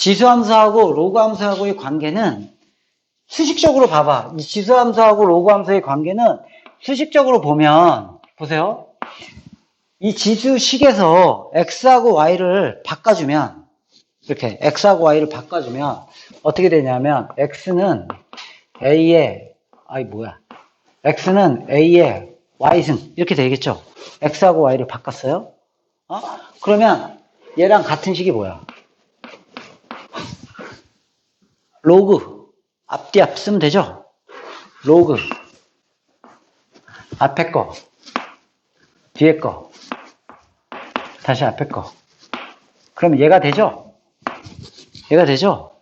지수함수하고 로그함수하고의 관계는 수식적으로 봐봐. 이 지수함수하고 로그함수의 관계는 수식적으로 보면, 보세요. 이 지수식에서 x하고 y를 바꿔주면, 이렇게 x하고 y를 바꿔주면 어떻게 되냐면 x는 a의 y승 이렇게 되겠죠. x하고 y를 바꿨어요. 그러면 얘랑 같은 식이 뭐야? 로그 앞뒤 앞 쓰면 되죠. 로그 앞에 거 뒤에 거 다시 앞에 거. 그럼 얘가 되죠? 얘가 되죠?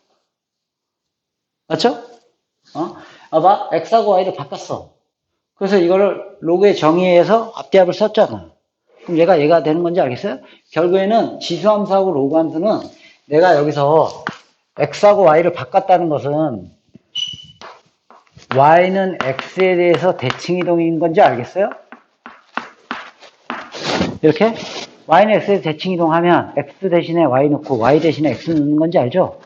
맞죠? 봐봐. x하고 y를 바꿨어. 그래서 이거를 로그의 정의에서 앞뒤합을 썼잖아. 그럼 얘가 되는 건지 알겠어요? 결국에는 지수함수하고 로그함수는 내가 여기서 x하고 y를 바꿨다는 것은 y는 x에 대해서 대칭이동인 건지 알겠어요? 이렇게 y는 x에 대칭이동하면 x 대신에 y 넣고 y 대신에 x 넣는 건지 알죠?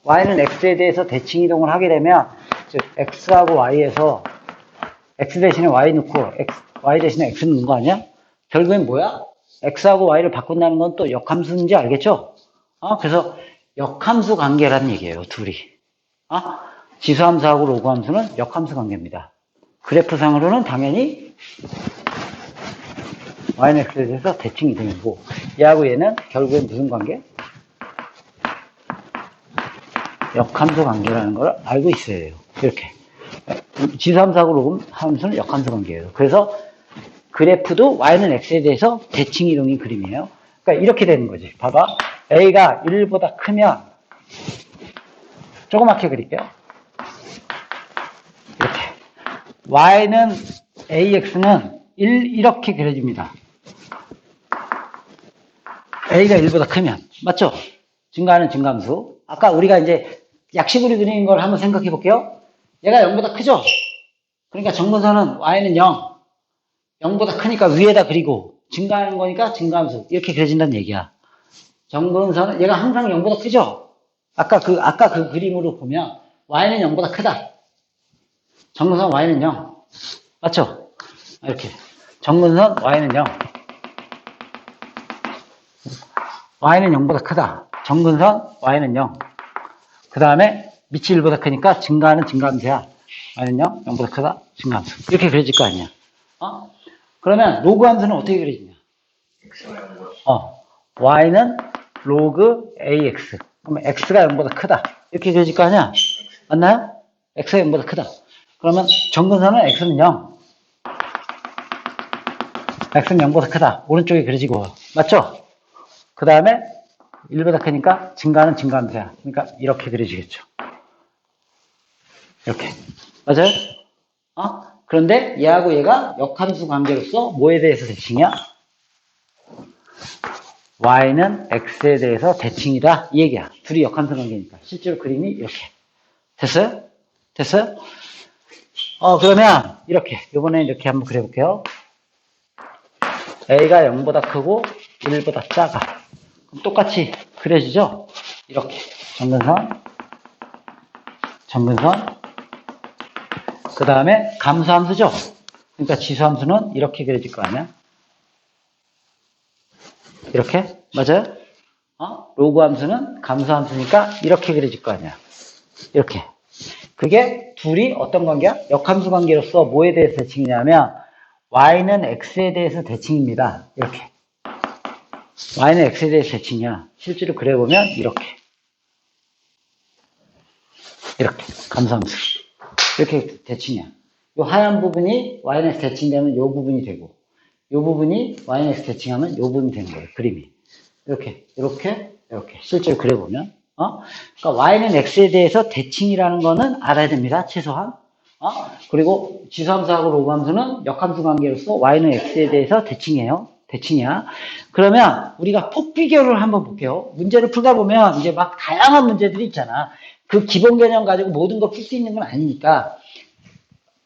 y는 x에 대해서 대칭이동을 하게 되면 즉 x하고 y에서 x 대신에 y 넣고 y 대신에 x 넣는 거 아니야? 결국엔 뭐야? x하고 y를 바꾼다는 건 또 역함수인지 알겠죠? 그래서 역함수 관계라는 얘기예요, 둘이. 지수함수하고 로그함수는 역함수 관계입니다. 그래프상으로는 당연히 y는 x에 대해서 대칭이동이고 얘하고 얘는 결국엔 무슨 관계? 역함수 관계라는 걸 알고 있어야 해요. 이렇게. 지수함수하고 로그함수는 역함수 관계예요. 그래서 그래프도 y는 x에 대해서 대칭이동인 그림이에요. 그러니까 이렇게 되는 거지. 봐봐. a가 1보다 크면 조그맣게 그릴게요. 이렇게. y는 ax는 1 이렇게 그려집니다. a가 1보다 크면. 맞죠? 증가하는 증가함수. 아까 우리가 이제 약식으로 그리는 걸 한번 생각해 볼게요. 얘가 0보다 크죠? 그러니까 정근선은 y는 0. 0보다 크니까 위에다 그리고 증가하는 거니까 증가함수. 이렇게 그려진다는 얘기야. 정근선은 얘가 항상 0보다 크죠? 아까 그 그림으로 보면 y는 0보다 크다. 정근선 y는 0. 맞죠? 이렇게. 정근선 y는 0. y는 0보다 크다. 정근선 y는 0. 그 다음에 밑이 1보다 크니까 증가하는 증가함수야. y는 0, 0보다 크다, 증가함수. 이렇게 그려질 거 아니야. 그러면 로그 함수는 어떻게 그려지냐? y는 로그 ax. 그러면 x가 0보다 크다. 이렇게 그려질 거 아니야? 맞나요? x가 0보다 크다. 그러면 정근선은 x는 0. x는 0보다 크다. 오른쪽에 그려지고. 맞죠? 그 다음에 1보다 크니까 증가하는 증가함수야. 그러니까 이렇게 그려지겠죠. 이렇게. 맞아요? 그런데 얘하고 얘가 역함수 관계로서 뭐에 대해서 대칭이야? y는 x에 대해서 대칭이다. 이 얘기야. 둘이 역함수 관계니까. 실제로 그림이 이렇게. 됐어요? 됐어요? 그러면 이렇게. 이번에 이렇게 한번 그려볼게요. a가 0보다 크고 1보다 작아. 그럼 똑같이 그려지죠? 이렇게. 정근선. 그 다음에 감수함수죠? 그러니까 지수함수는 이렇게 그려질 거 아니야? 이렇게? 맞아요? 로그함수는 감수함수니까 이렇게 그려질 거 아니야? 이렇게. 그게 둘이 어떤 관계야? 역함수 관계로서 뭐에 대해서 대칭이냐면 y는 x에 대해서 대칭입니다. 이렇게. y는 x에 대해서 대칭이야. 실제로 그려보면 이렇게. 이렇게. 감수함수. 이렇게 대칭이야. 이 하얀 부분이 y는 대칭되면 이 부분이 되고, 이 부분이 y는 대칭하면 이 부분이 되는 거예요. 그림이. 이렇게. 실제로 그려보면. 그러니까 y는 x에 대해서 대칭이라는 거는 알아야 됩니다. 최소한. 그리고 지수함수하고 로그함수는 역함수 관계로서 y는 x에 대해서 대칭이에요. 대칭이야. 그러면 우리가 폭 비교를 한번 볼게요. 문제를 풀다 보면 이제 막 다양한 문제들이 있잖아. 그 기본 개념 가지고 모든 걸 풀 수 있는 건 아니니까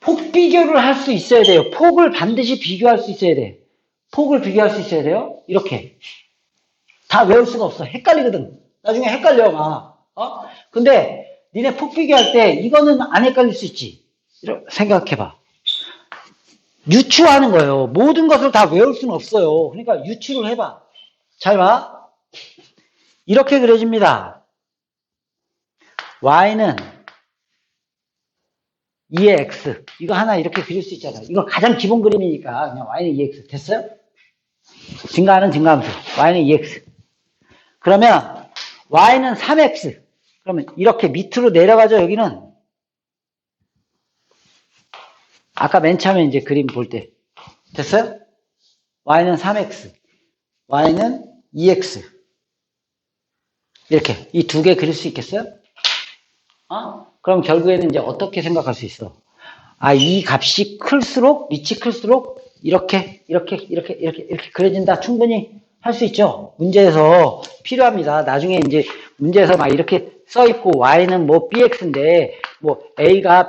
폭 비교를 할 수 있어야 돼요. 폭을 반드시 비교할 수 있어야 돼. 폭을 비교할 수 있어야 돼요. 이렇게. 다 외울 수가 없어. 헷갈리거든. 나중에 헷갈려, 막. 근데 니네 폭비교할 때 이거는 안 헷갈릴 수 있지. 생각해봐. 유추하는 거예요. 모든 것을 다 외울 수는 없어요. 그러니까 유추를 해봐. 잘 봐. 이렇게 그려집니다. y는 2의 x. 이거 하나 이렇게 그릴 수 있잖아. 이거 가장 기본 그림이니까 그냥 y는 2x. 됐어요? 증가하는 증가함수. y는 2x. 그러면 y는 3x. 그러면 이렇게 밑으로 내려가죠. 여기는. 아까 맨 처음에 이제 그림 볼 때. 됐어요? y는 3x. y는 2x. 이렇게 이 두 개 그릴 수 있겠어요? 그럼 결국에는 이제 어떻게 생각할 수 있어? 이 값이 클수록, 밑이 클수록 이렇게 그려진다. 충분히 할 수 있죠. 문제에서 필요합니다. 나중에 이제 문제에서 막 이렇게 써 있고 y는 뭐 bx인데 뭐 b가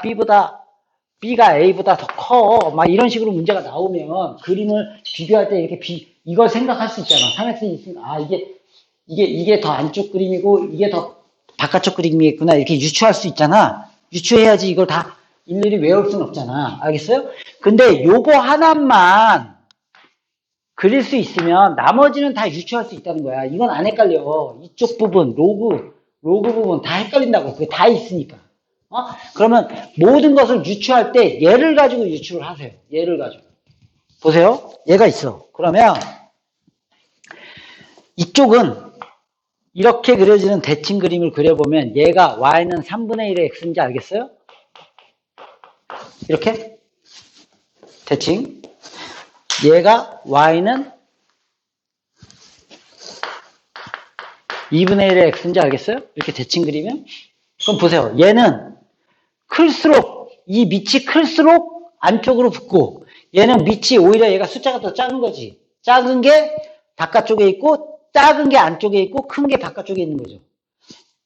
a보다 더 커. 막 이런 식으로 문제가 나오면 그림을 비교할 때 이렇게 이걸 생각할 수 있잖아. 3x 있으니까 이게 더 안쪽 그림이고 이게 더 바깥쪽 그림이겠구나. 이렇게 유추할 수 있잖아. 유추해야지 이걸 다 일일이 외울 수는 없잖아. 알겠어요? 근데 요거 하나만 그릴 수 있으면 나머지는 다 유추할 수 있다는 거야. 이건 안 헷갈려. 이쪽 부분, 로그 부분 다 헷갈린다고. 그게 다 있으니까. 그러면 모든 것을 유추할 때 얘를 가지고 유추를 하세요. 얘를 가지고. 보세요. 얘가 있어. 그러면 이쪽은 이렇게 그려지는 대칭 그림을 그려보면 얘가 y는 3분의 1의 x인지 알겠어요? 이렇게 대칭. 얘가 y는 2분의 1의 x인지 알겠어요? 이렇게 대칭 그리면. 그럼 보세요. 얘는 클수록 이 밑이 클수록 안쪽으로 붙고 얘는 밑이 오히려 얘가 숫자가 더 작은 거지. 작은 게 바깥쪽에 있고 작은 게 안쪽에 있고 큰 게 바깥쪽에 있는 거죠.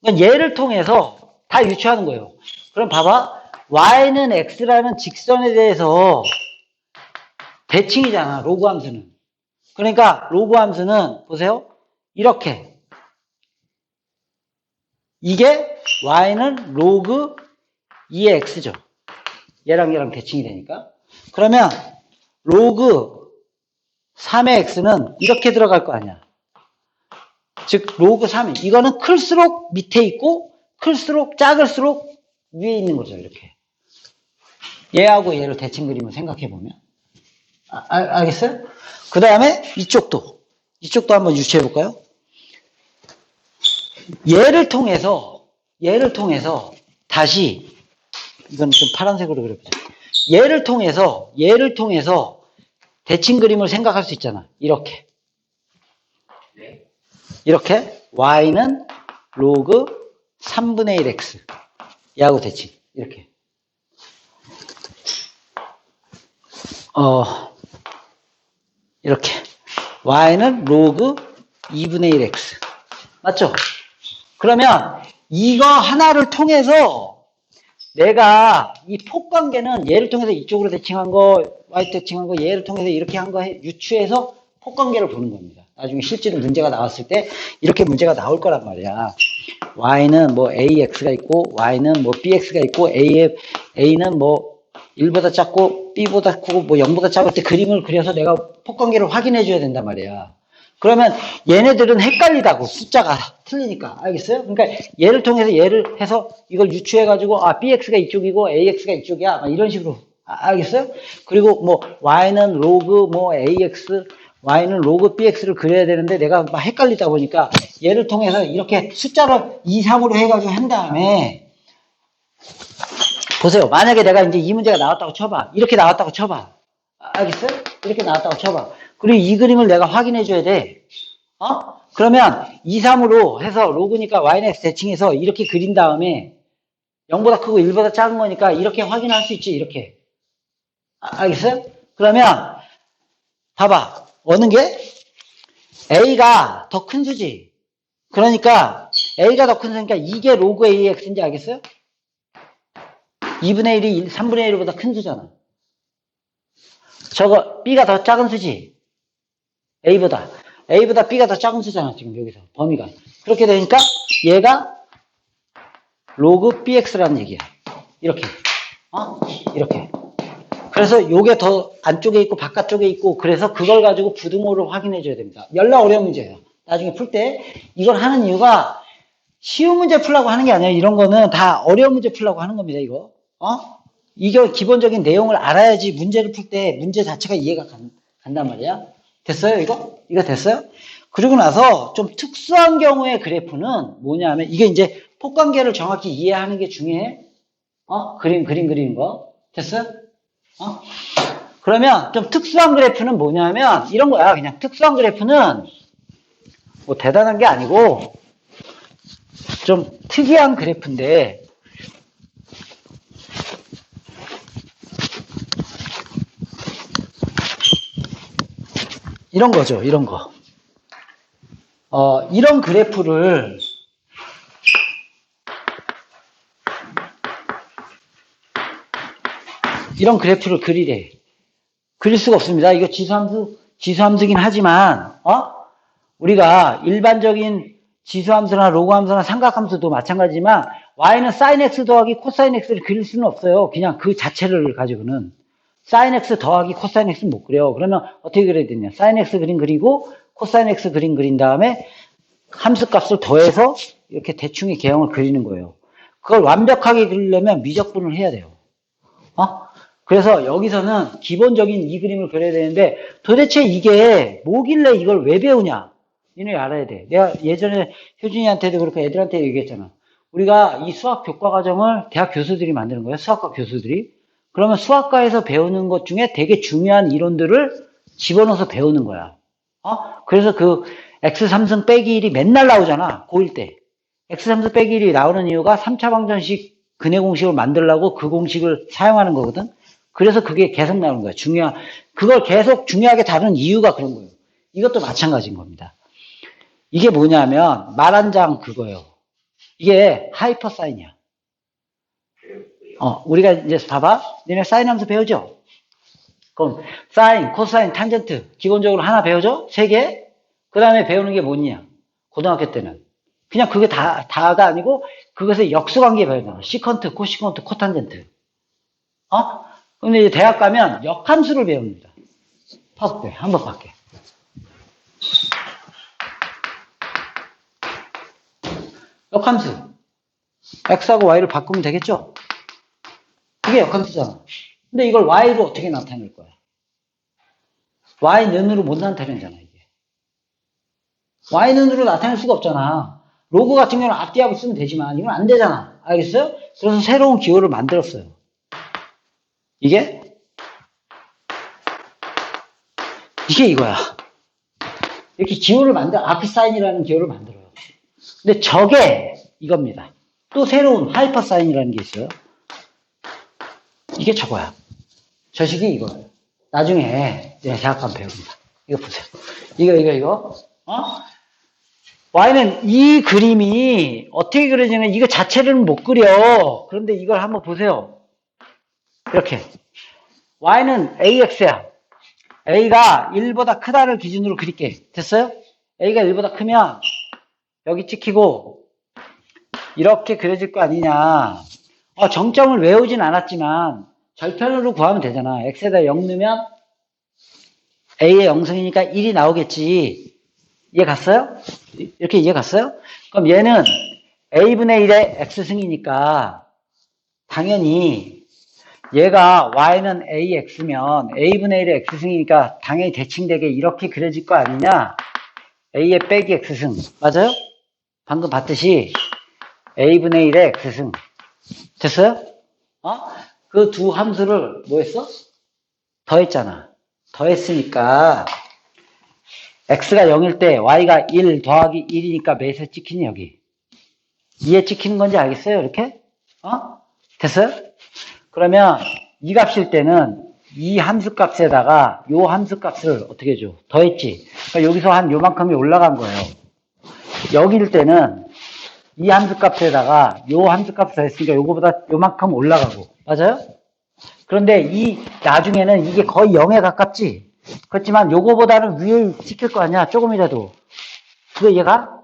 그러니까 얘를 통해서 다 유추하는 거예요. 그럼 봐봐. y는 x라는 직선에 대해서 대칭이잖아. 로그 함수는. 그러니까 로그 함수는 보세요. 이렇게. 이게 y는 로그 2의 x죠. 얘랑 대칭이 되니까. 그러면 로그 3의 x는 이렇게 들어갈 거 아니야. 즉 로그 3이 이거는 클수록 밑에 있고 클수록 작을수록 위에 있는 거죠. 이렇게. 얘하고 얘를 대칭 그림을 생각해 보면 알겠어요? 그 다음에 이쪽도 한번 유추해 볼까요? 얘를 통해서 다시 이건 좀 파란색으로 그려보자. 얘를 통해서 대칭 그림을 생각할 수 있잖아. 이렇게 y는 로그 3분의 1x 얘하고 대칭 이렇게 이렇게 y는 로그 2분의 1x 맞죠? 그러면 이거 하나를 통해서 내가 이 폭관계는 얘를 통해서 이쪽으로 대칭한 거 y 대칭한 거 얘를 통해서 이렇게 한 거 유추해서 폭관계를 보는 겁니다. 나중에 실제로 문제가 나왔을 때 이렇게 문제가 나올 거란 말이야. y는 뭐 ax가 있고 y는 뭐 bx가 있고 a는 뭐 1보다 작고 b보다 크고 뭐 0보다 작을 때 그림을 그려서 내가 폭관계를 확인해 줘야 된단 말이야. 그러면 얘네들은 헷갈리다고 숫자가 틀리니까 알겠어요? 그러니까 얘를 통해서 얘를 해서 이걸 유추해 가지고 bx가 이쪽이고 ax가 이쪽이야 막 이런 식으로 알겠어요? 그리고 뭐 y는 로그 뭐 ax y는 로그 bx를 그려야 되는데 내가 막 헷갈리다 보니까 얘를 통해서 이렇게 숫자를 2, 3으로 해가지고 한 다음에 보세요. 만약에 내가 이제 이 문제가 나왔다고 쳐봐. 이렇게 나왔다고 쳐봐. 알겠어요? 이렇게 나왔다고 쳐봐. 그리고 이 그림을 내가 확인해 줘야 돼. 그러면 2, 3으로 해서 로그니까 yx 대칭해서 이렇게 그린 다음에 0보다 크고 1보다 작은 거니까 이렇게 확인할 수 있지. 이렇게. 알겠어요? 그러면 봐봐. 어느 게? A가 더 큰 수지. 그러니까 A가 더 큰 수니까 이게 로그 AX인지 알겠어요? 2분의 1이 3분의 1보다 큰 수잖아. 저거 B가 더 작은 수지. A보다 B가 더 작은 수잖아. 지금 여기서 범위가. 그렇게 되니까 얘가 로그 bx라는 얘기야. 이렇게. 이렇게. 그래서 요게 더 안쪽에 있고 바깥쪽에 있고 그래서 그걸 가지고 부등호를 확인해 줘야 됩니다. 열나 어려운 문제예요. 나중에 풀 때 이걸 하는 이유가 쉬운 문제 풀라고 하는 게 아니라 이런 거는 다 어려운 문제 풀라고 하는 겁니다. 이거. 이게 기본적인 내용을 알아야지 문제를 풀 때 문제 자체가 이해가 간단 말이야. 됐어요, 이거? 이거 됐어요? 그리고 나서 좀 특수한 경우의 그래프는 뭐냐면 이게 이제 폭관계를 정확히 이해하는 게 중요해. 그림 그리는 거. 됐어요? 그러면 좀 특수한 그래프는 뭐냐면 이런 거야. 그냥 특수한 그래프는 뭐 대단한 게 아니고 좀 특이한 그래프인데 이런 거죠. 이런 거. 이런 그래프를 그리래. 그릴 수가 없습니다. 이거 지수함수긴 하지만, 우리가 일반적인 지수함수나 로그함수나 삼각함수도 마찬가지지만, y는 sin x 더하기 코사인 x를 그릴 수는 없어요. 그냥 그 자체를 가지고는. sin x 더하기 코사인 x는 못 그려. 그러면 어떻게 그려야 되냐. sin x 그림 그리고, 코사인 x 그림 그린 다음에, 함수 값을 더해서 이렇게 대충의 개형을 그리는 거예요. 그걸 완벽하게 그리려면 미적분을 해야 돼요. 그래서 여기서는 기본적인 이 그림을 그려야 되는데 도대체 이게 뭐길래 이걸 왜 배우냐? 니네 알아야 돼. 내가 예전에 효준이한테도 그렇고 애들한테 얘기했잖아. 우리가 이 수학 교과 과정을 대학 교수들이 만드는 거예요. 수학과 교수들이. 그러면 수학과에서 배우는 것 중에 되게 중요한 이론들을 집어넣어서 배우는 거야. 그래서 그 x3승 빼기 1이 맨날 나오잖아. 고1 때. x3승 빼기 1이 나오는 이유가 3차 방정식 근해 공식을 만들려고 그 공식을 사용하는 거거든. 그래서 그게 계속 나오는 거야. 그걸 계속 중요하게 다루는 이유가 그런 거예요. 이것도 마찬가지인 겁니다. 이게 뭐냐면, 말 한 장 그거예요. 이게 하이퍼사인이야. 우리가 이제 봐봐. 니네 사인 함수 배우죠? 그럼, 사인, 코사인, 탄젠트. 기본적으로 하나 배우죠? 3개? 그 다음에 배우는 게 뭐냐? 고등학교 때는. 그냥 그게 다가 아니고, 그것의 역수관계 배우잖아. 시컨트, 코시컨트, 코탄젠트. 근데 이제 대학 가면 역함수를 배웁니다. 5배, 한 번밖에. 역함수. x하고 y를 바꾸면 되겠죠? 그게 역함수잖아. 근데 이걸 y로 어떻게 나타낼 거야? y는으로 못 나타내잖아, 이게. y는으로 나타낼 수가 없잖아. 로그 같은 경우는 앞뒤합을 쓰면 되지만 이건 안 되잖아. 알겠어요? 그래서 새로운 기호를 만들었어요. 이게 이거야. 이렇게 기호를 아크사인이라는 기호를 만들어요. 근데 저게 이겁니다. 또 새로운 하이퍼사인이라는 게 있어요. 이게 저거야. 저 식이 이거예요. 나중에 대학 가면 배웁니다. 이거 보세요. 이거. y는 이 그림이 어떻게 그려지냐면 이거 자체를 못 그려. 그런데 이걸 한번 보세요. 이렇게. y는 ax야. a가 1보다 크다를 기준으로 그릴게. 됐어요? a가 1보다 크면 여기 찍히고 이렇게 그려질 거 아니냐. 정점을 외우진 않았지만 절편으로 구하면 되잖아. x에다 0 넣으면 a의 0승이니까 1이 나오겠지. 이해 갔어요? 이렇게 이해 갔어요? 그럼 얘는 a분의 1의 x승이니까 당연히 얘가 y는 ax면 a분의 1의 x승이니까 당연히 대칭되게 이렇게 그려질 거 아니냐? a의 빼기 x승. 맞아요? 방금 봤듯이 a분의 1의 x승. 됐어요? 그 두 함수를 뭐 했어? 더했잖아. 더했으니까 x가 0일 때 y가 1 더하기 1이니까 몇에 찍히니 여기? 2에 찍히는 건지 알겠어요? 이렇게? 됐어요? 그러면 이 값일 때는 이 함수 값에다가 요 함수 값을 어떻게 해줘? 더했지. 그러니까 여기서 한 요만큼이 올라간 거예요. 여기일 때는 이 함수 값에다가 요 함수 값을 더했으니까 요거보다 요만큼 올라가고. 맞아요? 그런데 나중에는 이게 거의 0에 가깝지? 그렇지만 요거보다는 위에 찍힐 거 아니야? 조금이라도. 그거 이해가?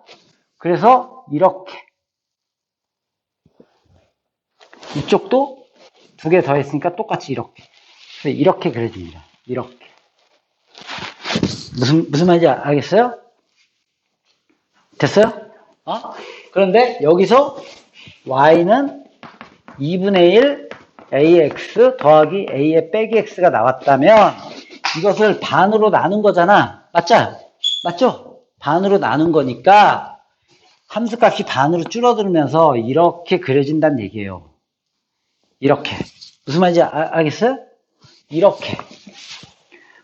그래서 이렇게. 이쪽도 두 개 더했으니까 똑같이 이렇게. 그래서 이렇게 그려집니다. 이렇게. 무슨 말인지 알겠어요? 됐어요? 그런데 여기서 y는 2분의 1 ax 더하기 a의 빼기 x가 나왔다면 이것을 반으로 나눈 거잖아. 맞죠? 반으로 나눈 거니까 함수값이 반으로 줄어들면서 이렇게 그려진다는 얘기예요. 이렇게. 무슨 말인지 알겠어요? 이렇게.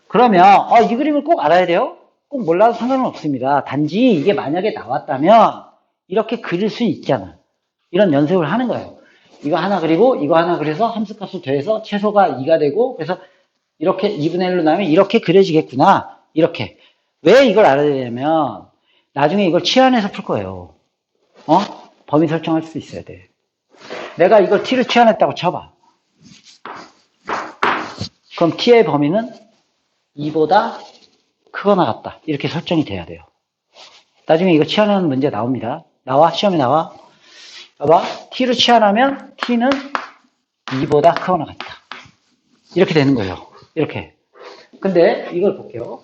그러면 이 그림을 꼭 알아야 돼요? 꼭 몰라도 상관은 없습니다. 단지 이게 만약에 나왔다면 이렇게 그릴 수 있잖아. 이런 연습을 하는 거예요. 이거 하나 그리고 이거 하나 그려서 함수값을 더해서 최소가 2가 되고 그래서 이렇게 2분의 1로 나면 이렇게 그려지겠구나. 이렇게. 왜 이걸 알아야 되냐면 나중에 이걸 치환해서 풀 거예요. 범위 설정할 수 있어야 돼. 내가 이걸 t를 치환했다고 쳐봐. 그럼 t의 범위는 2보다 크거나 같다. 이렇게 설정이 돼야 돼요. 나중에 이거 치환하는 문제 나옵니다. 시험에 나와. 봐봐. t로 치환하면 t는 2보다 크거나 같다. 이렇게 되는 거예요. 이렇게. 근데 이걸 볼게요.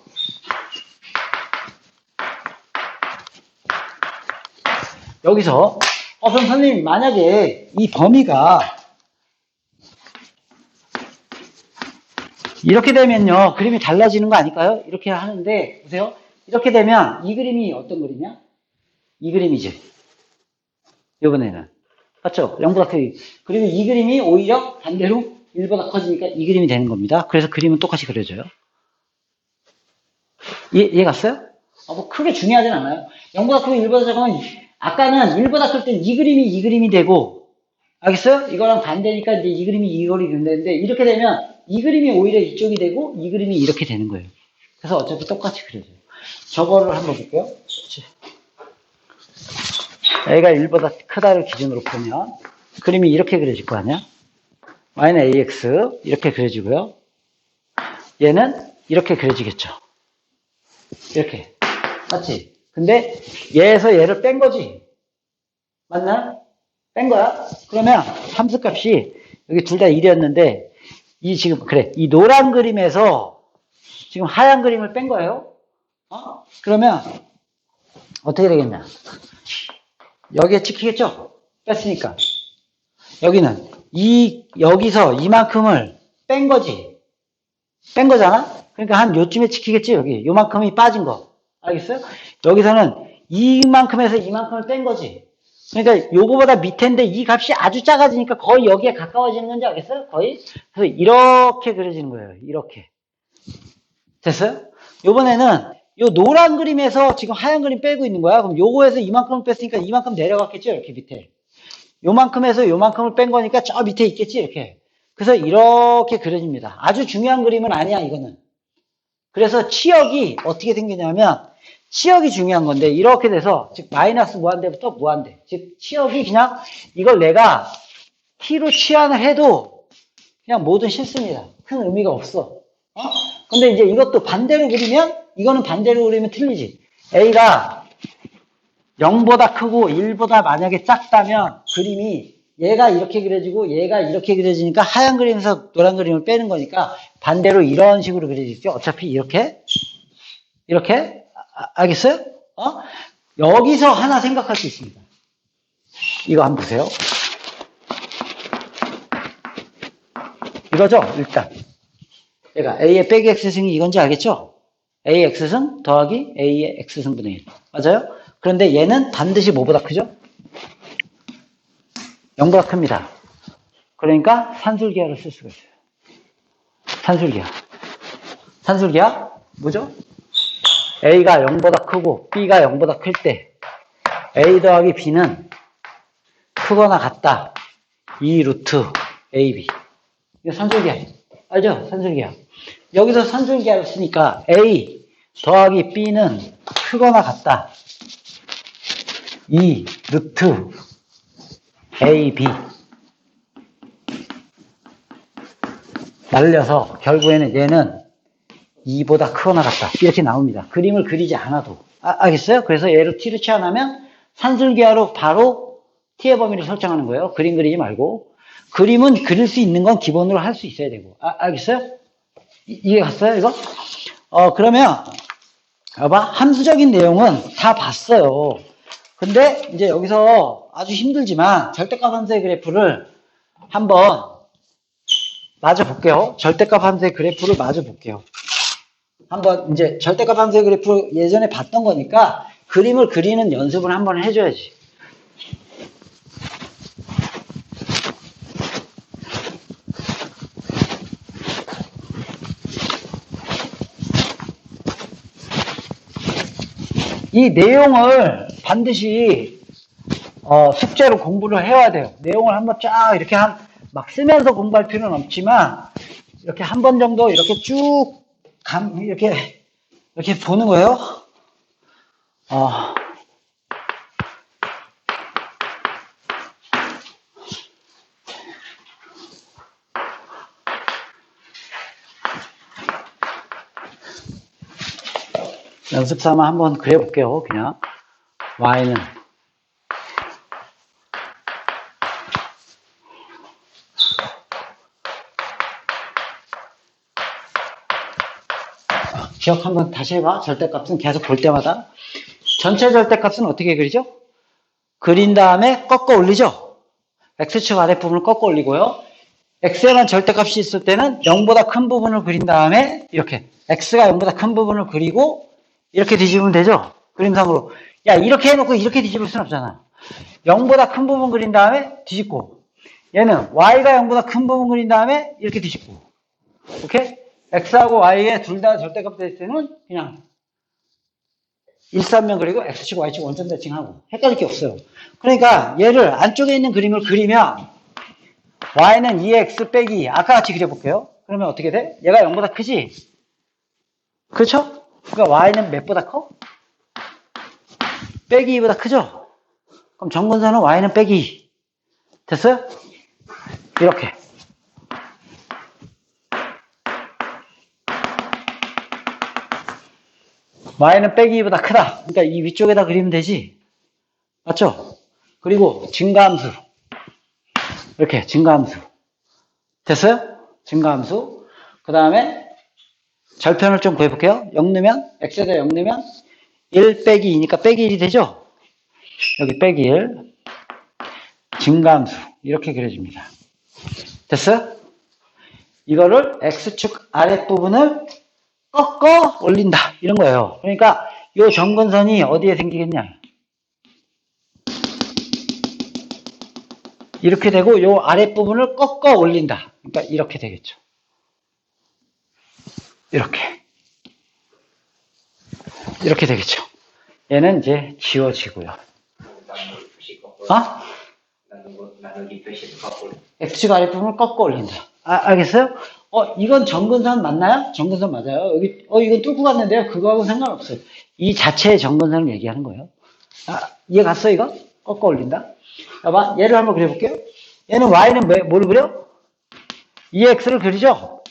여기서 그럼 선생님 만약에 이 범위가 이렇게 되면요 그림이 달라지는 거 아닐까요? 이렇게 하는데 보세요. 이렇게 되면 이 그림이 어떤 그림이야? 이 그림이지. 이번에는 맞죠? 0보다 크기. 그리고 이 그림이 오히려 반대로 1보다 커지니까 이 그림이 되는 겁니다. 그래서 그림은 똑같이 그려져요. 이해 갔어요? 뭐 크게 중요하진 않아요. 0보다 크고 1보다 작으면 아까는 1보다 클 땐 이 그림이 되고 알겠어요? 이거랑 반대니까 이제 이 그림이 이거리 된다는데 이렇게 되면 이 그림이 오히려 이쪽이 되고 이 그림이 이렇게 되는 거예요. 그래서 어차피 똑같이 그려져요. 저거를 한번 볼게요. a가 1보다 크다를 기준으로 보면 그림이 이렇게 그려질 거 아니야? y는 ax 이렇게 그려지고요. 얘는 이렇게 그려지겠죠. 이렇게. 맞지? 근데 얘에서 얘를 뺀 거지. 맞나? 뺀 거야. 그러면 함수값이 여기 둘 다 1이었는데 이 노란 그림에서 지금 하얀 그림을 뺀 거예요. 그러면 어떻게 되겠냐? 여기에 찍히겠죠? 뺐으니까. 여기는 여기서 이만큼을 뺀 거지. 뺀 거잖아? 그러니까 한 요쯤에 찍히겠지, 여기. 요만큼이 빠진 거. 알겠어요? 여기서는 이만큼에서 이만큼을 뺀 거지. 그러니까 요거보다 밑인데 이 값이 아주 작아지니까 거의 여기에 가까워지는 건지 알겠어요? 거의? 그래서 이렇게 그려지는 거예요. 이렇게. 됐어요? 요번에는 요 노란 그림에서 지금 하얀 그림 빼고 있는 거야. 그럼 요거에서 이만큼을 뺐으니까 이만큼 내려갔겠죠? 이렇게 밑에. 요만큼에서 요만큼을 뺀 거니까 저 밑에 있겠지? 이렇게. 그래서 이렇게 그려집니다. 아주 중요한 그림은 아니야, 이거는. 그래서 치역이 어떻게 생기냐면 치역이 중요한 건데 이렇게 돼서 즉 마이너스 무한대부터 무한대. 즉 치역이 그냥 이걸 내가 t로 치환을 해도 그냥 뭐든 싫습니다. 큰 의미가 없어. 근데 이제 이것도 반대로 그리면 이거는 반대로 그리면 틀리지. a가 0보다 크고 1보다 만약에 작다면 그림이 얘가 이렇게 그려지고 얘가 이렇게 그려지니까 하얀 그림에서 노란 그림을 빼는 거니까 반대로 이런 식으로 그려지죠. 어차피 이렇게 알겠어요? 여기서 하나 생각할 수 있습니다. 이거 한번 보세요. 이거죠, 일단. 얘가 A의 빼기 X승이 이건지 알겠죠? A의 X승 더하기 A의 X승분의 1. 맞아요? 그런데 얘는 반드시 뭐보다 크죠? 0보다 큽니다. 그러니까 산술기하를 쓸 수가 있어요. 산술기하 뭐죠? A가 0보다 크고 B가 0보다 클 때 A 더하기 B는 크거나 같다. 2 루트 AB. 이거 산술기하. 알죠? 산술기하. 여기서 산술기하를 쓰니까 A 더하기 B는 크거나 같다. 2 루트 AB. 날려서 결국에는 얘는 2보다 크거나 같다. 이렇게 나옵니다. 그림을 그리지 않아도. 알겠어요? 그래서 얘를 t로 치환하면 산술기하로 바로 t의 범위를 설정하는 거예요. 그림 그리지 말고. 그림은 그릴 수 있는 건 기본으로 할 수 있어야 되고. 알겠어요? 이해 갔어요, 이거? 그러면, 봐봐. 함수적인 내용은 다 봤어요. 근데 이제 여기서 아주 힘들지만 절대값 함수의 그래프를 한번 마저 볼게요. 절대값 함수의 그래프를 마저 볼게요. 한번 이제 절대값 함수의 그래프 예전에 봤던 거니까 그림을 그리는 연습을 한번 해줘야지. 이 내용을 반드시 숙제로 공부를 해야 돼요. 내용을 한번 쫙 이렇게 막 쓰면서 공부할 필요는 없지만 이렇게 한 번 정도 이렇게 쭉 이렇게 보는 거예요. 연습 삼아 한번 그려볼게요. 그냥 y는 기억 한번 다시 해봐. 절대값은 계속 볼 때마다 전체 절대값은 어떻게 그리죠? 그린 다음에 꺾어 올리죠. x축 아랫부분을 꺾어 올리고요. x에는 절대값이 있을 때는 0보다 큰 부분을 그린 다음에 이렇게 x가 0보다 큰 부분을 그리고 이렇게 뒤집으면 되죠. 그림상으로. 야, 이렇게 해놓고 이렇게 뒤집을 수는 없잖아. 0보다 큰 부분 그린 다음에 뒤집고, 얘는 y가 0보다 큰 부분 그린 다음에 이렇게 뒤집고. 오케이? x하고 y의 둘 다 절대값 됐을 때는 그냥 일삼면 그리고 x축 y축 원점 대칭하고 헷갈릴 게 없어요. 그러니까 얘를 안쪽에 있는 그림을 그리면 y는 2x 빼기 아까 같이 그려볼게요. 그러면 어떻게 돼? 얘가 0보다 크지? 그렇죠? 그러니까 y는 몇보다 커? 빼기 2보다 크죠? 그럼 정근선은 y는 빼기 2. 됐어요? 이렇게. y는 빼기 2보다 크다. 그러니까 이 위쪽에다 그리면 되지. 맞죠? 그리고 증가함수. 이렇게 증가함수. 됐어요? 증가함수. 그 다음에 절편을 좀 구해볼게요. 0 넣으면, x에다 0 넣으면 1 빼기 2니까 빼기 1이 되죠? 여기 빼기 1. 증가함수. 이렇게 그려집니다. 됐어요? 이거를 x축 아랫부분을 꺾어 올린다. 이런 거예요. 그러니까 이 정근선이 어디에 생기겠냐. 이렇게 되고 이 아랫부분을 꺾어 올린다. 그러니까 이렇게 되겠죠. 이렇게 되겠죠. 얘는 이제 지워지고요. x축 아랫부분을 꺾어 올린다. 알겠어요? 이건 정근선 맞나요? 정근선 맞아요. 여기, 이건 뚫고 갔는데요. 그거하고 상관없어요. 이 자체의 정근선을 얘기하는 거예요. 이해 갔어, 이거? 꺾어 올린다. 봐봐, 얘를 한번 그려볼게요. 얘는 y는 뭘 그려? 2x를 그리죠?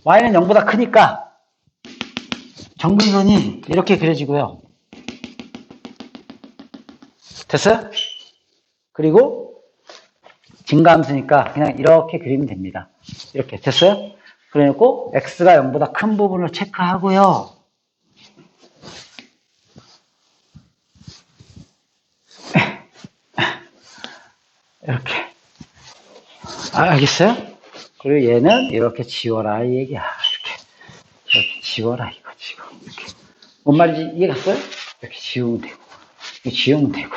y는 0보다 크니까 정근선이 이렇게 그려지고요. 됐어요? 그리고 증가함수니까 그냥 이렇게 그리면 됩니다. 이렇게 됐어요? 그래놓고 x가 0보다 큰 부분을 체크하고요. 이렇게. 알겠어요? 그리고 얘는 이렇게 지워라 이 얘기야. 이렇게 지워라 이거 지금. 이렇게. 뭔 말인지 이해 갔어요? 이렇게 지우면 되고, 이렇게 지우면 되고,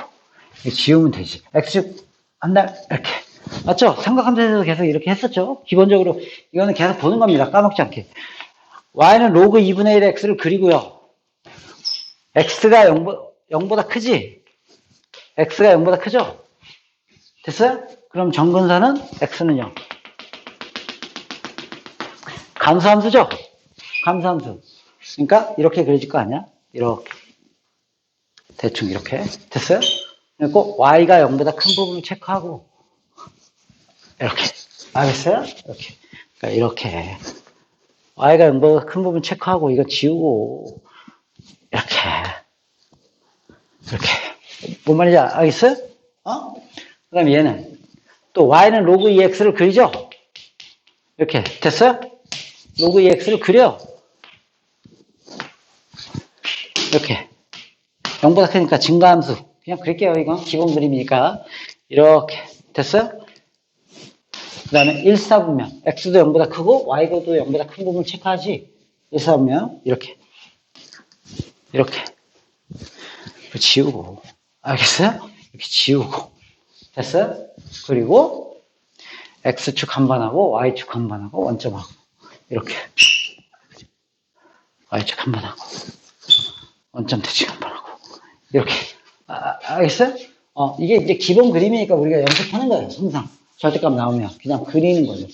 이렇게 지우면 되지. x축 한달 이렇게. 맞죠? 삼각함수에서 계속 이렇게 했었죠? 기본적으로 이거는 계속 보는 겁니다. 까먹지 않게. y는 로그 2분의 1의 x를 그리고요. x가 0보다 크지? x가 0보다 크죠? 됐어요? 그럼 정근선은 x는 0. 감수함수죠? 감수함수. 그러니까 이렇게 그려질 거 아니야? 이렇게. 대충 이렇게. 됐어요? 그리고 y가 0보다 큰 부분을 체크하고 이렇게. 알겠어요? 이렇게. 그러니까 이렇게. y가 0보다 큰 부분 체크하고 이거 지우고 이렇게. 이렇게. 뭔 말인지 알겠어요? 그 다음에 얘는 또 y는 로그 ex를 그리죠? 이렇게 됐어요? 로그 ex를 그려. 이렇게 0보다 크니까 증가함수 그냥 그릴게요. 이건 기본 그림이니까 이렇게 됐어요? 그 다음에 1사분면 x도 0보다 크고 y도 0보다 큰 부분을 체크하지. 1사분면 이렇게 지우고 알겠어요? 이렇게 지우고 됐어요? 그리고 x축 한 번하고 y축 한 번하고 원점하고 이렇게 y축 한 번하고 원점 대칭 한 번하고 이렇게 알겠어요? 이게 이제 기본 그림이니까 우리가 연습하는 거예요. 항상 절대값 나오면 그냥 그리는 거죠.